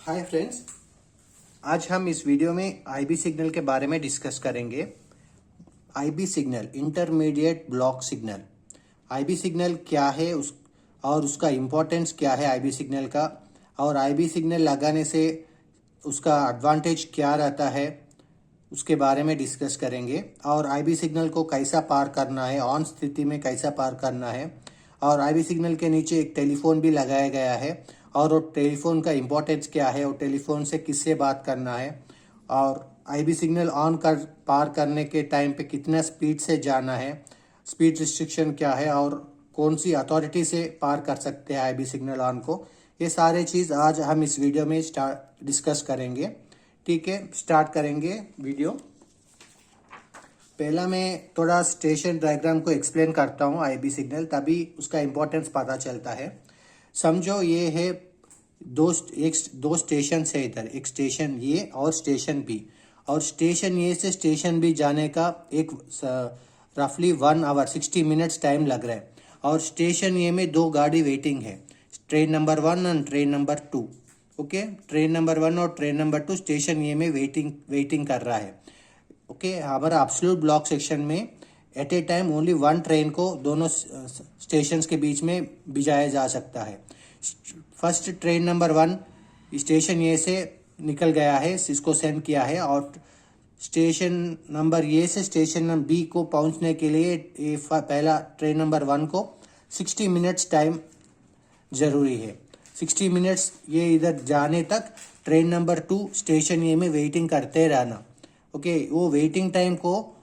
Hi friends, आज हम इस वीडियो में आईबी सिग्नल के बारे में डिस्कस करेंगे। IB signal intermediate block signal. IB signal क्या है और उसका इम्पोर्टेंस क्या है आईबी सिग्नल का, और आईबी सिग्नल लगाने से उसका एडवांटेज क्या रहता है उसके बारे में डिस्कस करेंगे। और आईबी सिग्नल को कैसा पार करना है, ऑन स्थिति में कैसा पार करना है, और आईबी सिग्नल के नीचे एक टेलीफोन भी लगाया गया है और वो टेलीफोन का इम्पोर्टेंस क्या है, और टेलीफोन से किससे बात करना है, और आईबी सिग्नल ऑन कर पार करने के टाइम पे कितना स्पीड से जाना है, स्पीड रिस्ट्रिक्शन क्या है, और कौन सी अथॉरिटी से पार कर सकते हैं आईबी सिग्नल ऑन को। ये सारे चीज़ आज हम इस वीडियो में डिस्कस करेंगे। ठीक है, स्टार्ट करेंगे वीडियो। पहला मैं थोड़ा स्टेशन डायग्राम को एक्सप्लेन करता हूँ आईबी सिग्नल, तभी उसका इम्पोर्टेंस पता चलता है। समझो ये है दो स्टेशन है इधर, एक स्टेशन ए और स्टेशन बी, और स्टेशन ए से स्टेशन बी जाने का एक रफली 1 आवर 60 मिनट्स टाइम लग रहा है। और स्टेशन ए में दो गाड़ी वेटिंग है, ट्रेन नंबर 1 और train number 2। Okay, train number 1 और ट्रेन नंबर 2 स्टेशन ए में वेटिंग कर रहा है। ओके, हमारा एब्सोल्यूट ब्लॉक सेक्शन में at a time only one train को दोनों स्टेशंस के बीच में भिजाया जा सकता है। First train number 1 station A से निकल गया है, इसको सेंड किया है, और स्टेशन नंबर ए से स्टेशन नंबर बी को पहुंचने के लिए पहला ट्रेन नंबर 1 को 60 मिनट्स टाइम जरूरी है। 60 मिनट्स ये इधर जाने तक ट्रेन नंबर 2 स्टेशन ए में वेटिंग करते रहना। ओके, वो वेटिंग टाइम को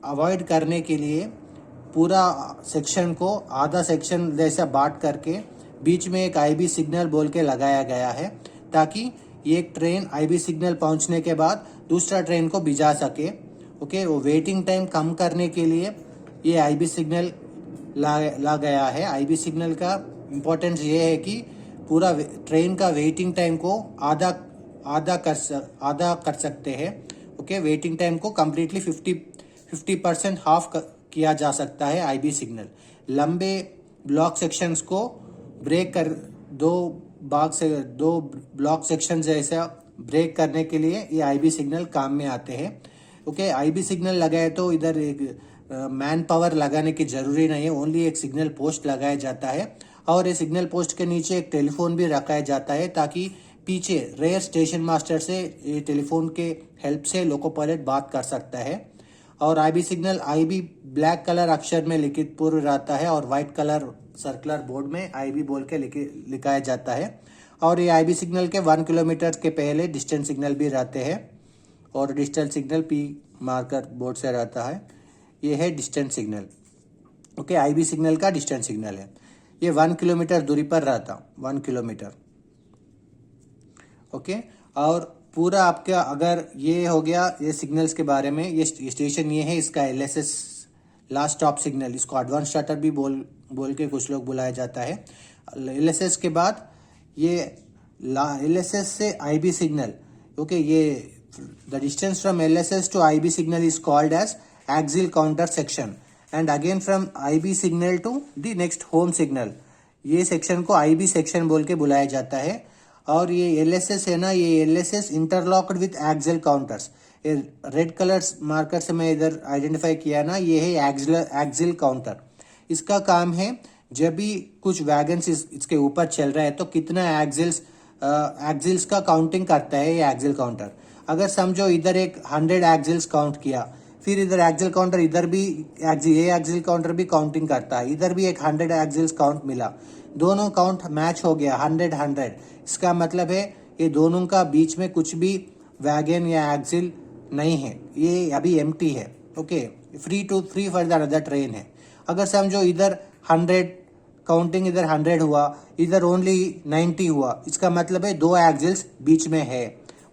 अवॉइड करने के लिए पूरा सेक्शन को आधा सेक्शन जैसा बांट करके बीच में एक आईबी सिग्नल बोल के लगाया गया है, ताकि एक ट्रेन आईबी सिग्नल पहुंचने के बाद दूसरा ट्रेन को भिजा सके। ओके, वो वेटिंग टाइम कम करने के लिए ये आईबी सिग्नल ला गया है। आईबी सिग्नल का इम्पोर्टेंस ये है कि पूरा ट्रेन का वेटिंग टाइम को आधा कर सकते हैं। ओके, वेटिंग टाइम को कम्प्लीटली 50% हाफ किया जा सकता है आईबी सिग्नल। लंबे ब्लॉक सेक्शंस को ब्रेक कर दो ब्लॉक सेक्शन जैसा ब्रेक करने के लिए ये आईबी सिग्नल काम में आते हैं। ओके, आईबी सिग्नल लगाए तो इधर एक मैन पावर लगाने की जरूरी नहीं है, ओनली एक सिग्नल पोस्ट लगाया जाता है, और ये सिग्नल पोस्ट के नीचे एक टेलीफोन भी रखाया जाता है, ताकि पीछे रेयर स्टेशन मास्टर से ये टेलीफोन के हेल्प से लोको पायलट बात कर सकता है। और IB signal IB black colour अक्षर में लिखित पूर्व रहता है, और व्हाइट कलर सर्कुलर बोर्ड में आईबी बोल के लिखाया जाता है। और ये आईबी सिग्नल के 1 किलोमीटर के पहले डिस्टेंस सिग्नल भी रहते हैं, और distance signal P marker board से रहता है। ये है distance signal. Okay, IB signal का डिस्टेंस सिग्नल है, ये 1 किलोमीटर दूरी पर रहता, 1 किलोमीटर। ओके, और पूरा आपका अगर ये हो गया ये सिग्नल्स के बारे में। ये स्टेशन ये है, इसका एलएसएस लास्ट स्टॉप सिग्नल, इसको एडवांस स्टार्टर भी बोल के कुछ लोग बुलाया जाता है। एलएसएस के बाद ये एलएसएस से आईबी सिग्नल। ओके, ये the distance from LSS to IB signal is called as axle counter section, and again from IB signal to the next home signal, ये सेक्शन को आईबी सेक्शन बोल के बुलाया जाता है। और ये एलएसएस है ना, ये LSS interlocked with axle counters, red colour marker से मैं इधर आइडेंटिफाई किया ना, ये है एक्सिल काउंटर। इसका काम है जब भी कुछ वैगन्स इसके ऊपर चल रहा है तो कितना एक्सिल्स का काउंटिंग करता है ये एक्सिल काउंटर। अगर समझो इधर एक 100 एक्सिल्स काउंट किया, फिर इधर एक्सिल काउंटर इधर भी ये एक्सिल काउंटर भी काउंटिंग करता है, इधर भी एक 100 एक्सिल्स काउंट मिला, दोनों काउंट मैच हो गया 100। इसका मतलब है ये दोनों का बीच में कुछ भी वैगन या एक्सिल नहीं है, ये अभी एम्प्टी है। Okay, free for the another train है। अगर समझो इधर 100 काउंटिंग, इधर 100 हुआ, इधर ओनली 90 हुआ, इसका मतलब है दो एक्सिल्स बीच में है।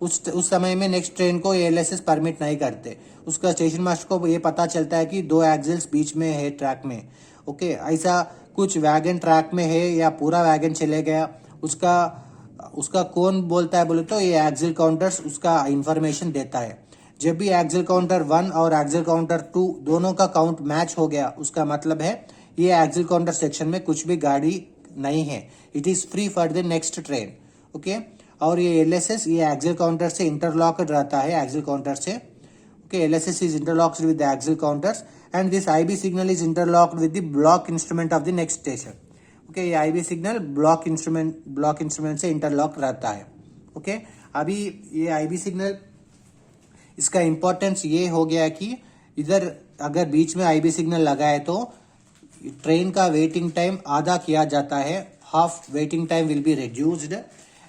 उस समय में नेक्स्ट ट्रेन को एलएसएस परमिट नहीं करते, उसका स्टेशन मास्टर को ये पता चलता है कि दो एक्सिल्स बीच में है ट्रैक में। ओके, ऐसा कुछ वैगन ट्रैक में है या पूरा वैगन चले गया, उसका कौन बोलता है बोले तो ये एक्सिल काउंटर्स उसका इंफॉर्मेशन देता है। जब भी एक्सिल काउंटर 1 और एक्सिल काउंटर 2 दोनों का काउंट मैच हो गया, उसका मतलब है ये एक्सिल काउंटर सेक्शन में कुछ भी गाड़ी नहीं है, it is free for the next train. Okay, और ये एलएसएस ये एक्सिल काउंटर से इंटरलॉक्ड रहता है, एक्सिल काउंटर से। Okay, LSS is interlocked with the axle counters and this IB signal is interlocked with the block instrument of the next station. Okay, ये IB signal block instrument से interlock रहता है। Okay, अभी ये IB signal, इसका importance ये हो गया कि इधर अगर बीच में आईबी सिग्नल लगाए तो ट्रेन का वेटिंग टाइम आधा किया जाता है, half waiting time will be reduced.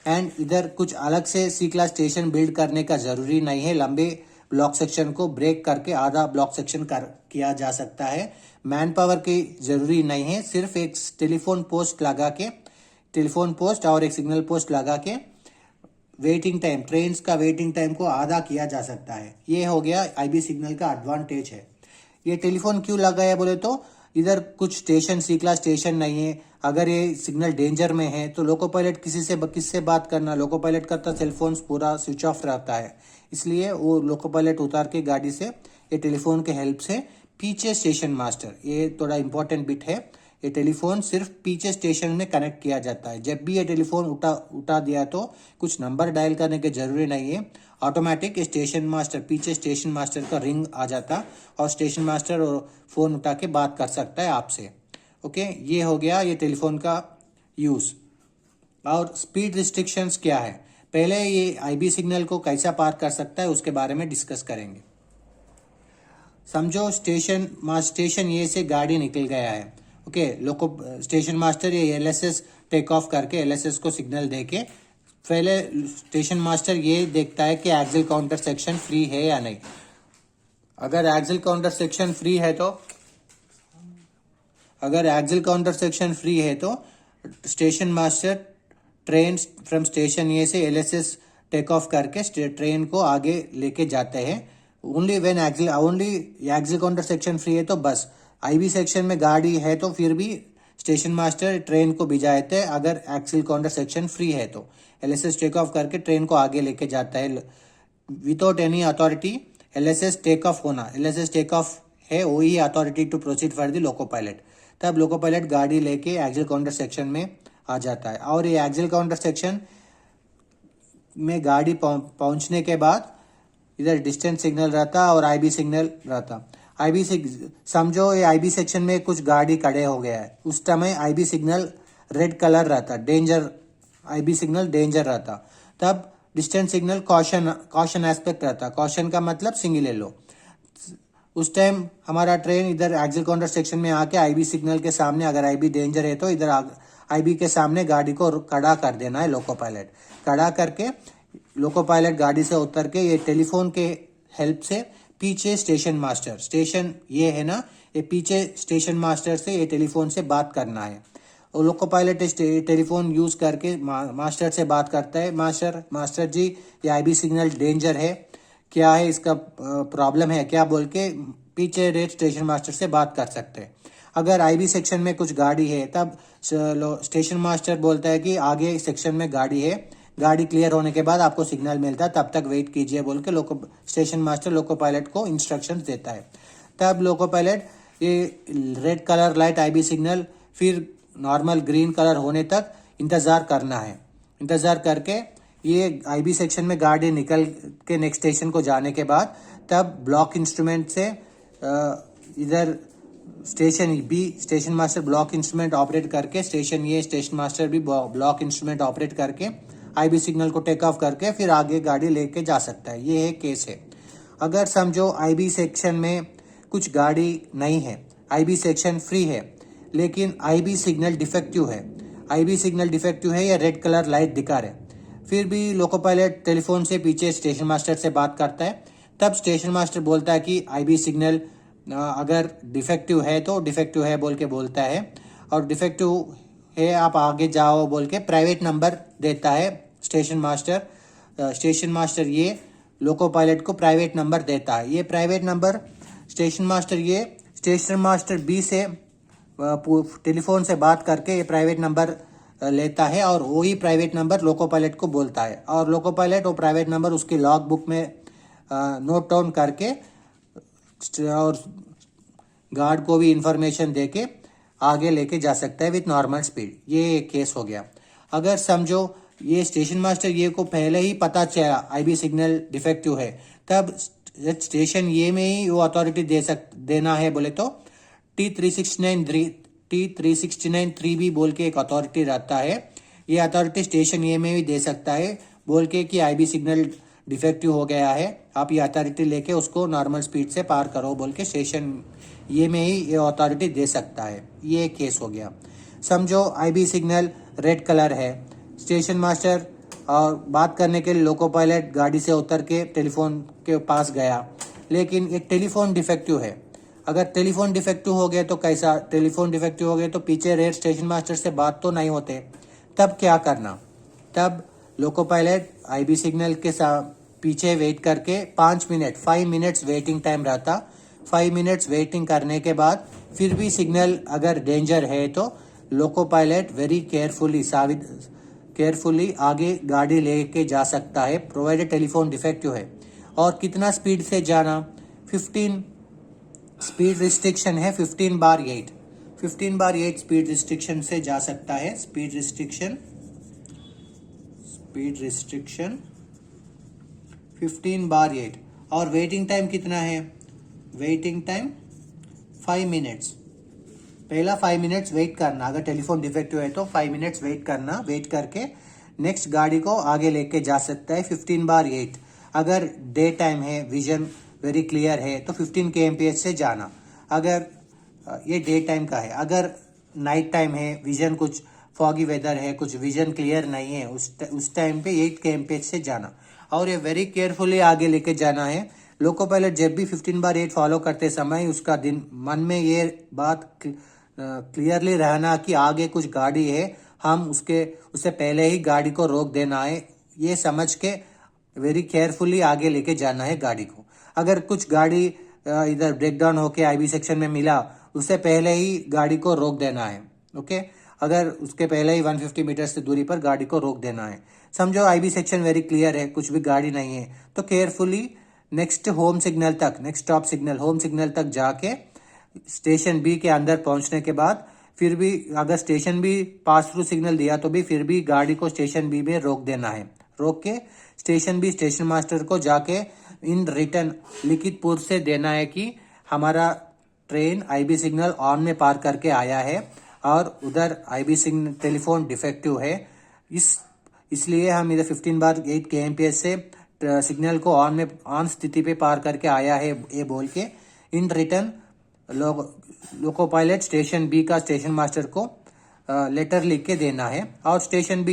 And इधर कुछ अलग से सी क्लास स्टेशन बिल्ड करने का जरूरी नहीं है, लंबे ब्लॉक सेक्शन को ब्रेक करके आधा ब्लॉक सेक्शन किया जा सकता है। मैन पावर की जरूरी नहीं है, सिर्फ एक टेलीफोन पोस्ट लगा के, टेलीफोन पोस्ट और एक सिग्नल पोस्ट लगा के वेटिंग टाइम, ट्रेन का वेटिंग टाइम को आधा किया जा सकता है। ये हो गया आईबी सिग्नल का एडवांटेज है। ये टेलीफोन क्यों लगाया बोले तो इधर कुछ स्टेशन सी क्लास स्टेशन नहीं है, अगर ये सिग्नल डेंजर में है तो लोको पायलट किससे बात करना, लोको पायलट का तो सेलफोन पूरा स्विच ऑफ रहता है, इसलिए वो लोको पायलट उतार के गाड़ी से ये टेलीफोन के हेल्प से पीछे स्टेशन मास्टर, ये थोड़ा इंपॉर्टेंट बिट है, ये टेलीफोन सिर्फ पीछे स्टेशन में कनेक्ट किया जाता है। जब भी ये टेलीफोन उठा दिया तो कुछ नंबर डायल करने की जरूरी नहीं है, ऑटोमेटिक स्टेशन मास्टर, पीछे स्टेशन मास्टर का रिंग आ जाता और स्टेशन मास्टर फोन उठा के बात कर सकता है आपसे। ओके, ये हो गया ये टेलीफोन का यूज। और स्पीड रिस्ट्रिक्शंस क्या है, पहले ये आईबी सिग्नल को कैसा पार कर सकता है उसके बारे में डिस्कस करेंगे। समझो स्टेशन ये से गाड़ी निकल गया है। ओके, लोको स्टेशन मास्टर ये एलएसएस टेक ऑफ करके एलएसएस को सिग्नल देके पहले स्टेशन मास्टर ये देखता है कि एक्सिल काउंटर सेक्शन फ्री है या नहीं। अगर एक्सिल काउंटर सेक्शन फ्री है तो station master train from station A से एलएसएस टेक ऑफ करके ट्रेन को आगे लेके जाते हैं। Only axle counter section free है तो बस, आईबी सेक्शन में गाड़ी है तो फिर भी स्टेशन मास्टर ट्रेन को भिजाते हैं। अगर एक्सिल काउंटर सेक्शन फ्री है तो एलएसएस टेक ऑफ करके ट्रेन को आगे लेके जाता है without any authority. LSS take off होना, एलएसएस टेक ऑफ है वही authority to proceed for the loco pilot. तब लोको पायलट गाड़ी लेके एक्सिल काउंटर सेक्शन में आ जाता है और ये एक्सिल काउंटर सेक्शन में गाड़ी पहुंचने के बाद इधर डिस्टेंस सिग्नल रहता और आईबी सिग्नल रहता। समझो ये आईबी सेक्शन में कुछ गाड़ी खड़े हो गया है, उस समय आईबी सिग्नल रेड कलर रहता, डेंजर, आईबी सिग्नल डेंजर रहता। तब डिस्टेंस सिग्नल कॉशन एस्पेक्ट रहता, कॉशन का मतलब सिंगल येलो। उस टाइम हमारा ट्रेन इधर एक्सिल काउंटर सेक्शन में आके आईबी सिग्नल के सामने, अगर आईबी डेंजर है तो इधर आईबी के सामने गाड़ी को खड़ा कर देना है लोको पायलट। खड़ा करके लोको पायलट गाड़ी से उतर के ये टेलीफोन के हेल्प से पीछे स्टेशन मास्टर, स्टेशन ये है ना, ये पीछे स्टेशन मास्टर से ये टेलीफोन से बात करना है। और लोको पायलट टेलीफोन यूज करके मास्टर से बात करता है, मास्टर जी ये आईबी सिग्नल डेंजर है, क्या है इसका प्रॉब्लम है क्या बोल के पीछे रेड स्टेशन मास्टर से बात कर सकते हैं। अगर आईबी सेक्शन में कुछ गाड़ी है तब स्टेशन मास्टर बोलता है कि आगे सेक्शन में गाड़ी है, गाड़ी क्लियर होने के बाद आपको सिग्नल मिलता है, तब तक वेट कीजिए बोल के स्टेशन मास्टर लोको पायलट को इंस्ट्रक्शंस देता है। तब लोको पायलट ये red colour light IB signal फिर नॉर्मल ग्रीन कलर होने तक इंतजार करना है। इंतजार करके ये आईबी सेक्शन में गाड़ी निकल के नेक्स्ट स्टेशन को जाने के बाद तब ब्लॉक इंस्ट्रूमेंट से इधर station master block instrument operate करके, स्टेशन मास्टर भी ब्लॉक इंस्ट्रूमेंट ऑपरेट करके आईबी सिग्नल को टेक ऑफ करके फिर आगे गाड़ी लेके जा सकता है। ये एक केस है। अगर समझो आईबी सेक्शन में कुछ गाड़ी नहीं है, आईबी सेक्शन फ्री है, लेकिन आईबी सिग्नल डिफेक्टिव है या रेड कलर लाइट दिखा रहे, फिर भी लोको पायलट टेलीफोन से पीछे स्टेशन मास्टर से बात करता है। तब स्टेशन मास्टर बोलता है कि आईबी सिग्नल अगर डिफेक्टिव है तो डिफेक्टिव है बोल के बोलता है, और डिफेक्टिव है आप आगे जाओ बोल के प्राइवेट नंबर देता है स्टेशन मास्टर ये लोको पायलट को प्राइवेट नंबर देता है। ये private number station master B से टेलीफोन से बात करके ये प्राइवेट नंबर लेता है और वही प्राइवेट नंबर लोको पायलट को बोलता है, और लोको पायलट वो प्राइवेट नंबर उसकी लॉग बुक में नोट डाउन करके और गार्ड को भी इंफॉर्मेशन देके आगे लेके जा सकता है विथ नॉर्मल स्पीड। ये एक केस हो गया। अगर समझो ये स्टेशन मास्टर ये को पहले ही पता चला आईबी सिग्नल डिफेक्टिव है, तब स्टेशन ये में ही वो अथॉरिटी देना है बोले तो T369 3B बोल के एक अथॉरिटी रहता है। ये अथॉरिटी स्टेशन ये में भी दे सकता है बोल के कि आईबी सिग्नल डिफेक्टिव हो गया है, आप ये अथॉरिटी लेके उसको नॉर्मल स्पीड से पार करो बोल के स्टेशन ये में ही ये अथॉरिटी दे सकता है। ये एक केस हो गया। समझो आईबी सिग्नल रेड कलर है, स्टेशन मास्टर और बात करने के लिए लोको पायलट गाड़ी से उतर के टेलीफोन के पास गया, लेकिन एक टेलीफोन डिफेक्टिव है। अगर टेलीफोन डिफेक्टिव हो गया तो कैसा, टेलीफोन डिफेक्टिव हो गया तो पीछे रेड स्टेशन मास्टर से बात तो नहीं होते, तब क्या करना? तब लोको पायलट आईबी सिग्नल के पीछे वेट करके 5 मिनट्स वेटिंग टाइम रहता। 5 मिनट्स वेटिंग करने के बाद फिर भी सिग्नल अगर डेंजर है तो लोको पायलट वेरी केयरफुली आगे गाड़ी लेके जा सकता है, प्रोवाइडेड टेलीफोन डिफेक्टिव है। और कितना स्पीड से जाना? 15 स्पीड रिस्ट्रिक्शन है, 15/8 स्पीड रिस्ट्रिक्शन से जा सकता है। Speed restriction 15/8। और वेटिंग टाइम कितना है? Waiting time 5 minutes. पहला 5 मिनट्स वेट करना, अगर टेलीफोन डिफेक्टिव है तो 5 मिनट्स वेट करना, वेट करके नेक्स्ट गाड़ी को आगे लेके जा सकता है 15/8। अगर डे टाइम है, विजन वेरी क्लियर है तो 15 kmph से जाना। अगर ये डे टाइम का है, अगर नाइट टाइम है, विजन कुछ फॉगी वेदर है, कुछ विजन क्लियर नहीं है, उस टाइम पे 8 kmph से जाना। और ये वेरी केयरफुली आगे लेके जाना है। लोको पायलट जब भी 15/8 फॉलो करते समय उसका मन में ये बात क्लियरली रहना कि आगे कुछ गाड़ी है, हम उससे पहले ही गाड़ी को रोक देना है, ये समझ के वेरी केयरफुली आगे लेके जाना है गाड़ी को। अगर कुछ गाड़ी इधर ब्रेक डाउन होके आईबी सेक्शन में मिला, उससे पहले ही गाड़ी को रोक देना है। ओके, अगर उसके पहले ही 150 मीटर से दूरी पर गाड़ी को रोक देना है। समझो आईबी सेक्शन वेरी क्लियर है, कुछ भी गाड़ी नहीं है, तो carefully next stop signal home signal तक जाके स्टेशन बी के अंदर पहुंचने के बाद फिर भी अगर station B pass through signal दिया तो भी फिर भी गाड़ी को स्टेशन बी में रोक देना है। रोक के स्टेशन मास्टर को जाके इन रिटर्न लिखित पूर्व से देना है कि हमारा ट्रेन आईबी सिग्नल ऑन में पार करके आया है और उधर आईबी सिग्नल टेलीफोन डिफेक्टिव है, इसलिए हम इधर 15/8 kmph से सिग्नल को ऑन स्थिति पे पार करके आया है, ये बोल के in return loco pilot station B का स्टेशन मास्टर को लेटर लिख के देना है। और स्टेशन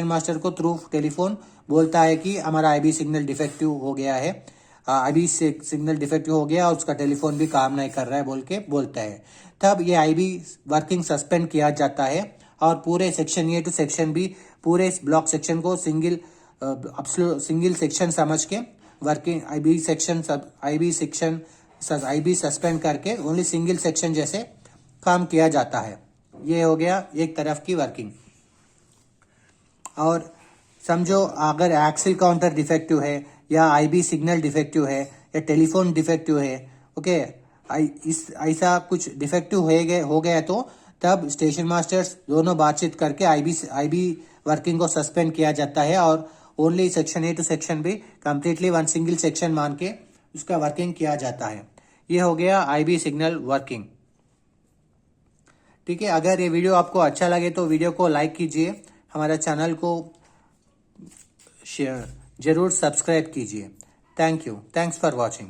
मास्टर को थ्रू टेलीफोन बोलता है कि हमारा आईबी सिग्नल डिफेक्टिव हो गया है, आईबी सिग्नल डिफेक्टिव हो गया और उसका टेलीफोन भी काम नहीं कर रहा है बोल के बोलता है। तब ये आईबी वर्किंग सस्पेंड किया जाता है और पूरे section A to section B पूरे इस ब्लॉक सेक्शन को सिंगल सेक्शन समझ के वर्किंग आईबी सस्पेंड करके ओनली सिंगल सेक्शन जैसे काम किया जाता है। ये हो गया एक तरफ की वर्किंग। और समझो अगर एक्सिल काउंटर डिफेक्टिव है या आईबी सिग्नल डिफेक्टिव है या टेलीफोन डिफेक्टिव है, ओके, ऐसा कुछ डिफेक्टिव हो गया तो तब स्टेशन मास्टर्स दोनों बातचीत करके आईबी वर्किंग को सस्पेंड किया जाता है और only section A to section B completely one single section मान के उसका वर्किंग किया जाता है। ये हो गया आईबी सिग्नल वर्किंग। ठीक है, अगर ये वीडियो आपको अच्छा लगे तो वीडियो को लाइक कीजिए, हमारा चैनल को जरूर सब्सक्राइब कीजिए। Thank you, thanks for watching.